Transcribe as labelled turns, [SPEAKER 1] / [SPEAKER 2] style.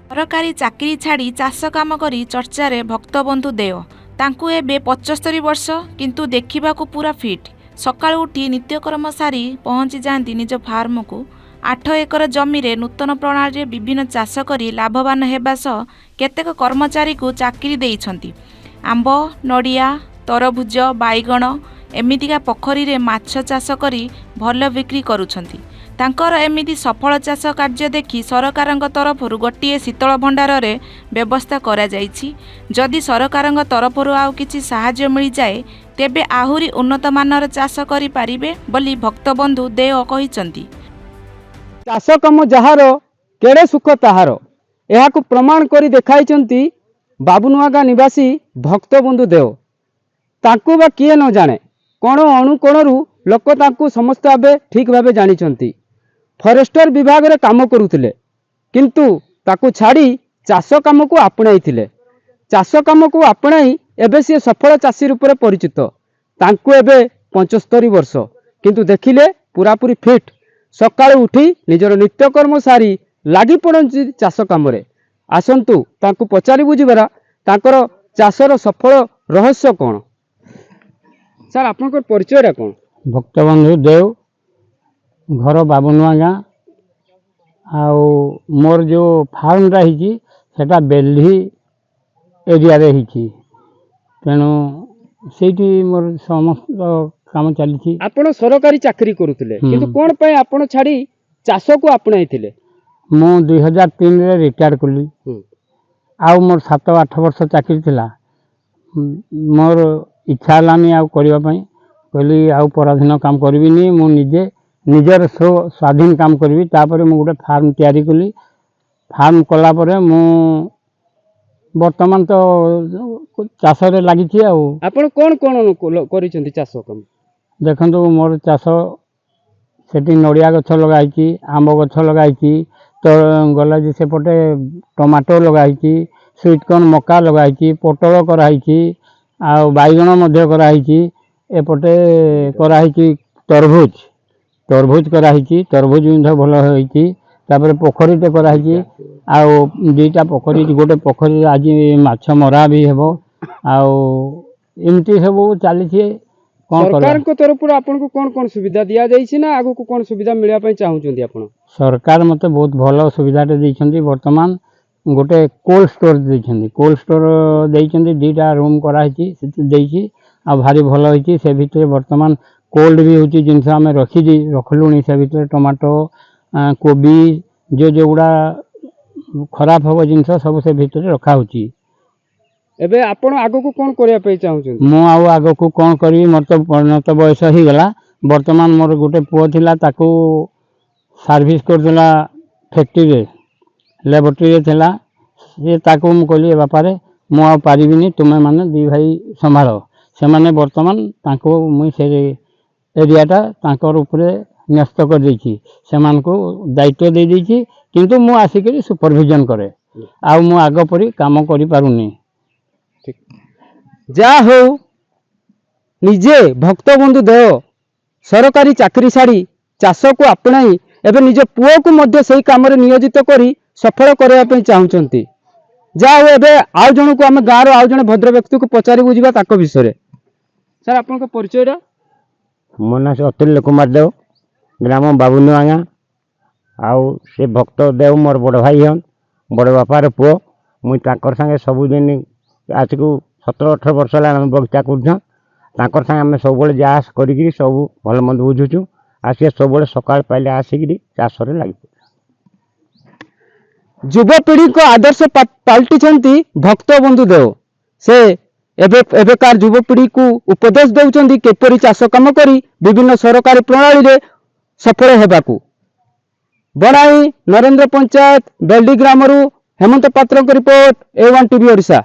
[SPEAKER 1] ସରକାରୀ ଚାକିରି ଛାଡ଼ି ଚାଷ କାମ କରି ଚର୍ଚ୍ଚାରେ ଭକ୍ତବନ୍ଧୁ ଦେଓ। ତାଙ୍କୁ ଏବେ 75 ବର୍ଷ, କିନ୍ତୁ ଦେଖିବାକୁ ପୁରା ଫିଟ୍। ସକାଳୁ ଉଠି ନିତ୍ୟକର୍ମ ସାରି ପହଞ୍ଚି ଯାଆନ୍ତି ନିଜ ଫାର୍ମକୁ। 8 ଏକର ଜମିରେ ନୂତନ ପ୍ରଣାଳୀରେ ବିଭିନ୍ନ ଚାଷ କରି ଲାଭବାନ ହେବା ସହ କେତେକ କର୍ମଚାରୀକୁ ଚାକିରି ଦେଇଛନ୍ତି। ଆମ୍ବ, ନଡ଼ିଆ, ତରଭୁଜ, ବାଇଗଣ ଏମିତିକା ପୋଖରୀରେ ମାଛ ଚାଷ କରି ଭଲ ବିକ୍ରି କରୁଛନ୍ତି। ତାଙ୍କର ଏମିତି ସଫଳ ଚାଷ କାର୍ଯ୍ୟ ଦେଖି ସରକାରଙ୍କ ତରଫରୁ ଗୋଟିଏ ଶୀତଳ ଭଣ୍ଡାରରେ ବ୍ୟବସ୍ଥା କରାଯାଇଛି। ଯଦି ସରକାରଙ୍କ ତରଫରୁ ଆଉ କିଛି ସାହାଯ୍ୟ ମିଳିଯାଏ ତେବେ ଆହୁରି ଉନ୍ନତମାନର ଚାଷ କରିପାରିବେ ବୋଲି ଭକ୍ତବନ୍ଧୁ ଦେଓ କହିଛନ୍ତି।
[SPEAKER 2] ଚାଷ କାମ ଯାହାର କେଡ଼େ ସୁଖ ତାହାର, ଏହାକୁ ପ୍ରମାଣ କରି ଦେଖାଇଛନ୍ତି ବାବୁନୁଆଗାଁ ନିବାସୀ ଭକ୍ତବନ୍ଧୁ ଦେଓ। ତାଙ୍କୁ ବା କିଏ ନ ଜାଣେ, କୋଣ ଅନୁକୋଣରୁ ଲୋକ ତାଙ୍କୁ ସମସ୍ତେ ଭାବେ ଠିକ୍ ଭାବେ ଜାଣିଛନ୍ତି। ଫରେଷ୍ଟର ବିଭାଗରେ କାମ କରୁଥିଲେ, କିନ୍ତୁ ତାକୁ ଛାଡ଼ି ଚାଷ କାମକୁ ଆପଣାଇଥିଲେ। ଚାଷ କାମକୁ ଆପଣାଇ ଏବେ ସିଏ ସଫଳ ଚାଷୀ ରୂପରେ ପରିଚିତ। ତାଙ୍କୁ ଏବେ 75 ବର୍ଷ, କିନ୍ତୁ ଦେଖିଲେ ପୁରାପୁରି ଫିଟ୍। ସକାଳୁ ଉଠି ନିଜର ନିତ୍ୟକର୍ମ ସାରି ଲାଗି ପଡ଼ନ୍ତି ଚାଷ କାମରେ। ଆସନ୍ତୁ ତାଙ୍କୁ ପଚାରି ବୁଝିବା ତାଙ୍କର ଚାଷର ସଫଳ ରହସ୍ୟ କ'ଣ। ସାର୍, ଆପଣଙ୍କର ପରିଚୟଟା କ'ଣ?
[SPEAKER 3] ଭକ୍ତବନ୍ଧୁ ଦେଓ, ଘର ବାବୁନୁଆଗାଁ। ଆଉ ମୋର ଯେଉଁ ଫାର୍ମଟା ହେଇଛି ସେଟା ବେଲ୍ହି ଏରିଆରେ ହେଇଛି, ତେଣୁ ସେଇଠି ମୋର ସମସ୍ତ କାମ ଚାଲିଛି।
[SPEAKER 2] ଆପଣ ସରକାରୀ ଚାକିରି କରୁଥିଲେ, କିନ୍ତୁ କ'ଣ ପାଇଁ ଆପଣ ଛାଡ଼ି ଚାଷକୁ ଆପଣାଇଥିଲେ?
[SPEAKER 3] ମୁଁ 2003ରେ ରିଟାୟାର୍ଡ କଲି। ଆଉ ମୋର 7-8 ବର୍ଷ ଚାକିରି ଥିଲା। ମୋର ଇଚ୍ଛା ହେଲାନି ଆଉ କରିବା ପାଇଁ। କହିଲି ଆଉ ପରାଧୀନ କାମ କରିବିନି, ମୁଁ ନିଜର ସ୍ୱାଧୀନ କାମ କରିବି। ତାପରେ ମୁଁ ଗୋଟେ ଫାର୍ମ ତିଆରି କଲି। ଫାର୍ମ କଲା ପରେ ମୁଁ ବର୍ତ୍ତମାନ ତ ଚାଷରେ ଲାଗିଛି। ଆଉ
[SPEAKER 2] ଆପଣ କ'ଣ କ'ଣ କରିଛନ୍ତି ଚାଷ କାମ?
[SPEAKER 3] ଦେଖନ୍ତୁ, ମୋର ଚାଷ ସେଠି ନଡ଼ିଆ ଗଛ ଲଗାଇଛି, ଆମ୍ବ ଗଛ ଲଗାଇଛି, ତ ଗଲା ଯେ ସେପଟେ ଟମାଟୋ ଲଗାଇଛି, ସୁଇଟକର୍ନ ମକା ଲଗାଇଛି, ପୋଟଳ କରାହେଇଛି, ଆଉ ବାଇଗଣ ମଧ୍ୟ କରାହେଇଛି। ଏପଟେ କରାହେଇଛି ତରଭୁଜ କରାହେଇଛି, ତରଭୁଜ ମଧ୍ୟ ଭଲ ହେଇଛି। ତାପରେ ପୋଖରୀଟେ କରାହେଇଛି, ଆଉ 2ଟା ପୋଖରୀ, ଗୋଟେ ପୋଖରୀରେ ଆଜି ମାଛ ମରା ବି ହେବ। ଆଉ ଏମିତି ସବୁ ଚାଲିଛି।
[SPEAKER 2] ସରକାରଙ୍କ ତରଫରୁ ଆପଣଙ୍କୁ କ'ଣ କ'ଣ ସୁବିଧା ଦିଆଯାଇଛି, ନା ଆଗକୁ କ'ଣ ସୁବିଧା ମିଳିବା ପାଇଁ ଚାହୁଁଛନ୍ତି ଆପଣ?
[SPEAKER 3] ସରକାର ମୋତେ ବହୁତ ଭଲ ସୁବିଧାଟେ ଦେଇଛନ୍ତି। ବର୍ତ୍ତମାନ ଗୋଟେ କୋଲ୍ଡ ଷ୍ଟୋର ଦେଇଛନ୍ତି। କୋଲ୍ଡ ଷ୍ଟୋର ଦେଇଛନ୍ତି, 2ଟା ରୁମ୍ କରାହେଇଛି, ସେଠି ଦେଇଛି। ଆଉ ଭାରି ଭଲ ହେଇଛି। ସେ ଭିତରେ ବର୍ତ୍ତମାନ କୋଲ୍ଡ ବି ହେଉଛି ଜିନିଷ ଆମେ ରଖିଲୁଣି। ସେ ଭିତରେ ଟମାଟୋ, କୋବି, ଯେଉଁଗୁଡ଼ା ଖରାପ ହେବ ଜିନିଷ ସବୁ ସେ ଭିତରେ ରଖାହେଉଛି।
[SPEAKER 2] ଏବେ ଆପଣ ଆଗକୁ କ'ଣ କରିବା ପାଇଁ ଚାହୁଁଛନ୍ତି?
[SPEAKER 3] ମୁଁ ଆଉ ଆଗକୁ କ'ଣ କରିବି, ମୋର ତ ପରିଣତ ବୟସ ହେଇଗଲା। ବର୍ତ୍ତମାନ ମୋର ଗୋଟେ ପୁଅ ଥିଲା, ତାକୁ ସର୍ଭିସ୍ କରୁଥିଲା ଫ୍ୟାକ୍ଟ୍ରିରେ, ଲ୍ୟାବରେଟରୀରେ ଥିଲା। ତାକୁ ମୁଁ କହିଲି, ବାପାରେ ମୁଁ ଆଉ ପାରିବିନି, ତୁମେମାନେ 2 ଭାଇ ସମ୍ଭାଳ। ସେମାନେ ବର୍ତ୍ତମାନ ତାଙ୍କୁ ମୁଁ ସେ ଏରିଆଟା ତାଙ୍କର ଉପରେ ନ୍ୟସ୍ତ କରିଦେଇଛି। ସେମାନଙ୍କୁ ଦାୟିତ୍ୱ ଦେଇଦେଇଛି, କିନ୍ତୁ ମୁଁ ଆସିକରି ସୁପରଭିଜନ କରେ। ଆଉ ମୁଁ ଆଗ ପରି କାମ କରିପାରୁନି।
[SPEAKER 2] ଯାହା ହଉ, ନିଜେ ଭକ୍ତବନ୍ଧୁ ଦେଓ ସରକାରୀ ଚାକିରି ଛାଡ଼ି ଚାଷକୁ ଆପଣାଇ ଏବେ ନିଜ ପୁଅକୁ ମଧ୍ୟ ସେହି କାମରେ ନିୟୋଜିତ କରି ସଫଳ କରିବା ପାଇଁ ଚାହୁଁଛନ୍ତି। ଯାହା ହଉ, ଏବେ ଆଉ ଜଣକୁ ଆମେ ଗାଁର ଆଉ ଜଣେ ଭଦ୍ର ବ୍ୟକ୍ତିକୁ ପଚାରି ବୁଝିବା ତାଙ୍କ ବିଷୟରେ। ସାର୍, ଆପଣଙ୍କ ପରିଚୟଟା?
[SPEAKER 4] ମୋ ନାଁ ଅତୁଲ୍ୟ କୁମାର ଦେଓ, ଗ୍ରାମ ବାବୁନୁଆଗାଁ। ଆଉ ସେ ଭକ୍ତ ଦେଓ ମୋର ବଡ଼ ଭାଇ ହନ୍, ବଡ଼ ବାପାର ପୁଅ। ମୁଇଁ ତାଙ୍କର ସାଙ୍ଗେ ସବୁଦିନ ଆଜକୁ 17-18 ବର୍ଷ ହେଲା ଆମେ ବଗିଚା କରୁଛନ୍। ତାଙ୍କର ସାଙ୍ଗେ ଆମେ ସବୁବେଳେ ଯାଆ କରିକିରି ସବୁ ଭଲ ମନ୍ଦ ବୁଝୁଛୁ। ଆଉ ସିଏ ସବୁବେଳେ ସକାଳ ପାଇଲେ ଆସିକିରି ଚାଷରେ ଲାଗିପଡ଼ୁ।
[SPEAKER 2] ଯୁବପିଢ଼ିଙ୍କ ଆଦର୍ଶ ପାଲଟିଛନ୍ତି ଭକ୍ତବନ୍ଧୁ ଦେଓ। ସେ ଏବେକାର ଯୁବପିଢ଼ିକୁ ଉପଦେଶ ଦେଉଛନ୍ତି କିପରି ଚାଷ କାମ କରି ବିଭିନ୍ନ ସରକାରୀ ପ୍ରଣାଳୀରେ ସଫଳ ହେବାକୁ। ବଣାଇ ନରେନ୍ଦ୍ର ପଞ୍ଚାୟତ ବେଲ୍ଡି ଗ୍ରାମରୁ ହେମନ୍ତ ପାତ୍ରଙ୍କ ରିପୋର୍ଟ, A1 TV ଓଡ଼ିଶା।